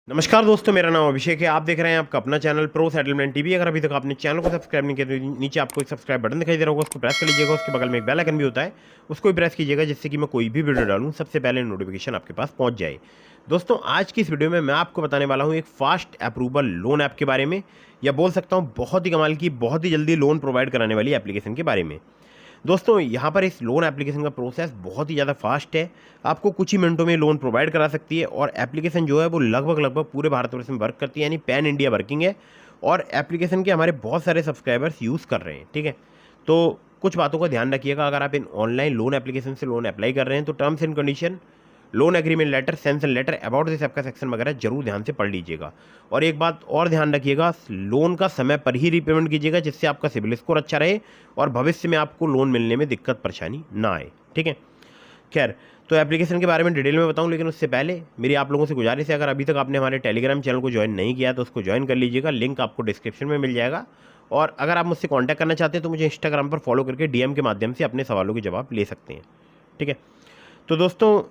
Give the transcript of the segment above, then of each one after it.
नमस्कार दोस्तों, मेरा नाम अभिषेक है। आप देख रहे हैं आपका अपना चैनल प्रो सेटलमेंट टीवी। अगर अभी तक आपने चैनल को सब्सक्राइब नहीं किया तो नीचे आपको एक सब्सक्राइब बटन दिखाई दे रहा होगा, उसको प्रेस कर लीजिएगा। उसके बगल में एक बेल आइकन भी होता है, उसको भी प्रेस कीजिएगा, जिससे कि मैं कोई भी वीडियो डालूं सबसे पहले नोटिफिकेशन आपके पास पहुंच जाए। दोस्तों, आज की इस वीडियो में मैं आपको बताने वाला हूँ एक फास्ट अप्रूवल लोन ऐप के बारे में, या बोल सकता हूँ बहुत ही कमाल की, बहुत ही जल्दी लोन प्रोवाइड कराने वाली एप्लीकेशन के बारे में। दोस्तों, यहाँ पर इस लोन एप्लीकेशन का प्रोसेस बहुत ही ज़्यादा फास्ट है। आपको कुछ ही मिनटों में लोन प्रोवाइड करा सकती है, और एप्लीकेशन जो है वो लगभग पूरे भारतवर्ष में वर्क करती है, यानी पैन इंडिया वर्किंग है। और एप्लीकेशन के हमारे बहुत सारे सब्सक्राइबर्स यूज़ कर रहे हैं। ठीक है, तो कुछ बातों का ध्यान रखिएगा। अगर आप इन ऑनलाइन लोन एप्लीकेशन से लोन अप्लाई कर रहे हैं तो terms and condition, loan agreement letter, sanction letter, about this app का सेक्शन वगैरह जरूर ध्यान से पढ़ लीजिएगा। और एक बात और ध्यान रखिएगा, लोन का समय पर ही रीपेमेंट कीजिएगा, जिससे आपका सिबिल स्कोर अच्छा रहे और भविष्य में आपको लोन मिलने में दिक्कत परेशानी ना आए। ठीक है, खैर, तो एप्लीकेशन के बारे में डिटेल में बताऊं, लेकिन उससे पहले मेरी आप लोगों से गुजारिश है, अगर अभी तक आपने हमारे टेलीग्राम चैनल को ज्वाइन नहीं किया तो उसको ज्वाइन कर लीजिएगा। लिंक आपको डिस्क्रिप्शन में मिल जाएगा। और अगर आप मुझसे कांटेक्ट करना चाहते हैं तो मुझे इंस्टाग्राम पर फॉलो करके डीएम के माध्यम से अपने सवालों के जवाब ले सकते हैं। ठीक है, तो दोस्तों,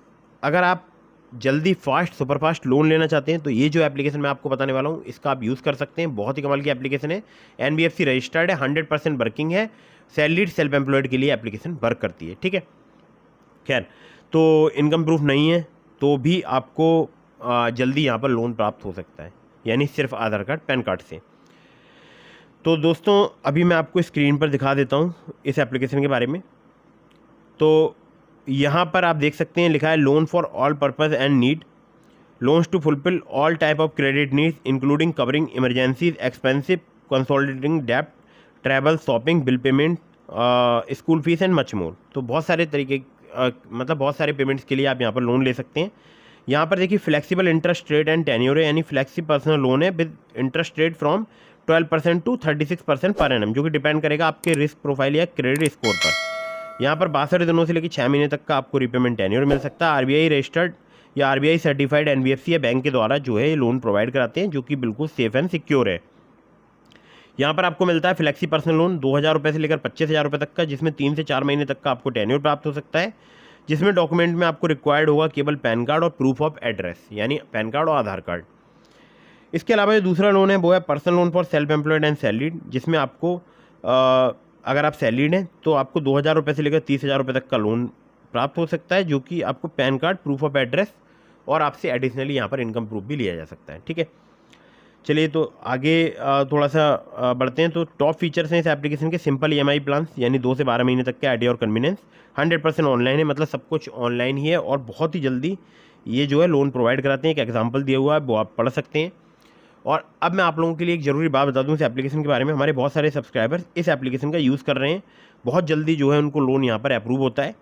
अगर आप जल्दी फास्ट सुपर फास्ट लोन लेना चाहते हैं तो ये जो एप्लीकेशन मैं आपको बताने वाला हूँ इसका आप यूज़ कर सकते हैं। बहुत ही कमाल की एप्लीकेशन है, एनबीएफसी रजिस्टर्ड है, 100% वर्किंग है, सैलरीड सेल्फ एम्प्लॉयड के लिए एप्लीकेशन वर्क करती है। ठीक है, खैर, तो इनकम प्रूफ नहीं है तो भी आपको जल्दी यहाँ पर लोन प्राप्त हो सकता है, यानी सिर्फ आधार कार्ड पैन कार्ड से। तो दोस्तों, अभी मैं आपको स्क्रीन पर दिखा देता हूँ इस एप्लीकेशन के बारे में। तो यहाँ पर आप देख सकते हैं, लिखा है loan for all purpose and need, loans to fulfil all type of credit needs including covering emergencies, expensive consolidating डेप्ट, travel, shopping, bill payment, school fees and much more. तो बहुत सारे तरीके, मतलब बहुत सारे पेमेंट्स के लिए आप यहाँ पर लोन ले सकते हैं। यहाँ पर देखिए, flexible interest rate and tenure है, यानी फ्लेक्सी पर्सनल लोन है with interest rate from 12% to 36% per annum, जो कि डिपेंड करेगा आपके रिस्क प्रोफाइल या क्रेडिट स्कोर पर। यहाँ पर 62 दिनों से लेकर 6 महीने तक का आपको रिपेमेंट टेन्योर मिल सकता है। आरबीआई रजिस्टर्ड या आरबीआई सर्टिफाइड एनबीएफसी या बैंक के द्वारा जो है ये लोन प्रोवाइड कराते हैं, जो कि बिल्कुल सेफ एंड सिक्योर है। यहाँ पर आपको मिलता है फ्लेक्सी पर्सनल लोन 2,000 रुपये से लेकर 25,000 रुपये तक का, जिसमें 3 से 4 महीने तक का आपको टेन्योर प्राप्त हो सकता है, जिसमें डॉक्यूमेंट में आपको रिक्वायर्ड होगा केवल पैन कार्ड और प्रूफ ऑफ एड्रेस, यानी पैन कार्ड और आधार कार्ड। इसके अलावा जो दूसरा लोन है वो है personal loan for self employed and salaried, जिसमें आपको अगर आप सैलरीड हैं तो आपको 2,000 रुपये से लेकर 30,000 रुपये तक का लोन प्राप्त हो सकता है, जो कि आपको pan card, proof of address और आपसे एडिशनली यहाँ पर इनकम प्रूफ भी लिया जा सकता है। ठीक है, चलिए तो आगे थोड़ा सा बढ़ते हैं। तो टॉप फीचर्स हैं इस एप्लीकेशन के, सिंपल ईएमआई प्लान्स, यानी 2 से 12 महीने तक के आईडिया और कन्वीनियंस, 100% ऑनलाइन है, मतलब सब कुछ ऑनलाइन ही है, और बहुत ही जल्दी ये जो है लोन प्रोवाइड कराते हैं। एक एग्जांपल दिया हुआ है, वो आप पढ़ सकते हैं। और अब मैं आप लोगों के लिए एक ज़रूरी बात बता दूं इस एप्लीकेशन के बारे में, हमारे बहुत सारे सब्सक्राइबर्स इस एप्लीकेशन का यूज़ कर रहे हैं। बहुत जल्दी जो है उनको लोन यहाँ पर अप्रूव होता है।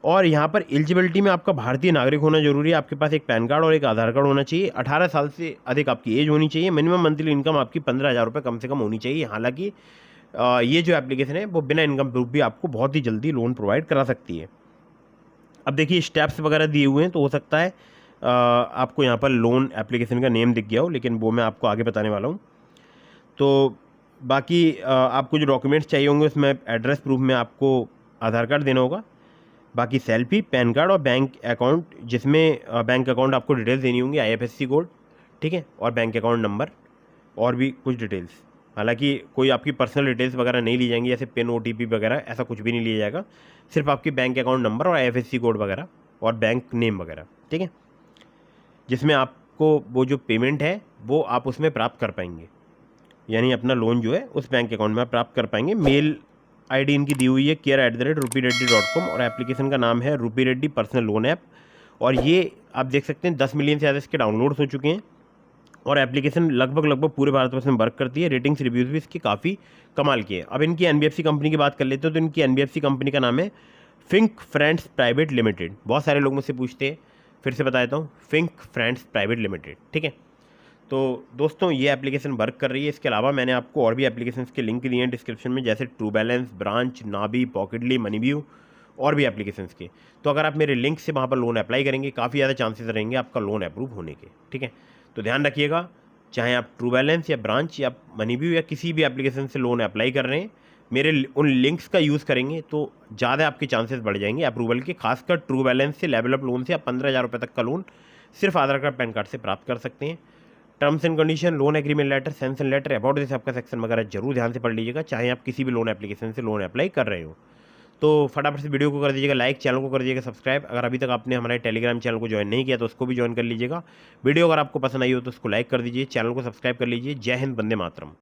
और यहाँ पर एलिजिबिलिटी में आपका भारतीय नागरिक होना जरूरी है, आपके पास एक पैन कार्ड और एक आधार कार्ड होना चाहिए, 18 साल से अधिक आपकी एज होनी चाहिए, मिनिमम मंथली इनकम आपकी 15,000 रुपये कम से कम होनी चाहिए। हालांकि ये जो एप्लीकेशन है वो बिना इनकम प्रूफ भी आपको बहुत ही जल्दी लोन प्रोवाइड करा सकती है। अब देखिए, स्टेप्स वगैरह दिए हुए हैं, तो हो सकता है आपको यहाँ पर लोन एप्लीकेशन का नेम दिख गया हो, लेकिन वो मैं आपको आगे बताने वाला हूँ। तो बाकी आपको जो डॉक्यूमेंट्स चाहिए होंगे उसमें एड्रेस प्रूफ में आपको आधार कार्ड देना होगा, बाकी सेल्फी, पैन कार्ड और बैंक अकाउंट, जिसमें बैंक अकाउंट आपको डिटेल्स देनी होंगी, आईएफएससी कोड, ठीक है, और बैंक अकाउंट नंबर और भी कुछ डिटेल्स। हालांकि कोई आपकी पर्सनल डिटेल्स वगैरह नहीं ली जाएंगी, जैसे पिन, ओटीपी वगैरह, ऐसा कुछ भी नहीं लिया जाएगा। सिर्फ आपकी बैंक अकाउंट नंबर और आईएफएससी कोड वगैरह और बैंक नेम वगैरह, ठीक है, जिसमें आपको वो जो पेमेंट है वो आप उसमें प्राप्त कर पाएंगे, यानी अपना लोन जो है उस बैंक अकाउंट में आप प्राप्त कर पाएंगे। मेल आईडी इनकी दी हुई है care@rupireddy.com, और एप्लीकेशन का नाम है रूपी रेड्डी पर्सनल लोन ऐप। और ये आप देख सकते हैं 10 मिलियन से ज़्यादा इसके डाउनलोड्स हो चुके हैं, और एप्लीकेशन लगभग पूरे भारतवर्ष में वर्क करती है। रेटिंग्स, रिव्यूज़ भी इसकी काफ़ी कमाल की है। अब इनकी एनबीएफसी कंपनी की बात कर लेते हैं, तो इनकी एनबीएफसी कंपनी का नाम है फिंक फ्रेंड्स प्राइवेट लिमिटेड। बहुत सारे लोग मुझसे पूछते हैं, फिर से बता देता हूँ, फिंक फ्रेंड्स प्राइवेट लिमिटेड। ठीक है, तो दोस्तों ये एप्लीकेशन वर्क कर रही है। इसके अलावा मैंने आपको और भी एप्लीकेशंस के लिंक दिए हैं डिस्क्रिप्शन में, जैसे true balance, branch, Nabi, पॉकेटली, MoneyView और भी एप्लीकेशंस के। तो अगर आप मेरे लिंक से वहाँ पर लोन अप्लाई करेंगे, काफ़ी ज़्यादा चांसेस रहेंगे आपका लोन अप्रूव होने के। ठीक है, तो ध्यान रखिएगा, चाहे आप ट्रू बैलेंस या ब्रांच या मनीव्यू या किसी भी एप्लीकेशन से लोन अप्लाई कर रहे हैं, मेरे उन लिंक्स का यूज़ करेंगे तो ज़्यादा आपके चांसेस बढ़ जाएंगे अप्रूवल के। खासकर ट्रू बैलेंस से, लेवल अप लोन से आप 15,000 रुपये तक का लोन सिर्फ आधार कार्ड, पैन कार्ड से प्राप्त कर सकते हैं। Terms and condition, loan agreement letter, sanction letter, about this आपका सेक्शन वगैरह जरूर ध्यान से पढ़ लीजिएगा, चाहे आप किसी भी लोन एप्लीकेशन से लोन अप्लाई कर रहे हो। तो फटाफट से वीडियो को कर दीजिएगा लाइक, चैनल को कर दीजिएगा सब्सक्राइब। अगर अभी तक आपने हमारे टेलीग्राम चैनल को ज्वाइन नहीं किया तो उसको भी ज्वाइन कर लीजिएगा। वीडियो अगर आपको पसंद आई हो तो उसको लाइक कर दीजिए, चैनल को सब्सक्राइब कर लीजिए। जय हिंद, वंदे मातरम।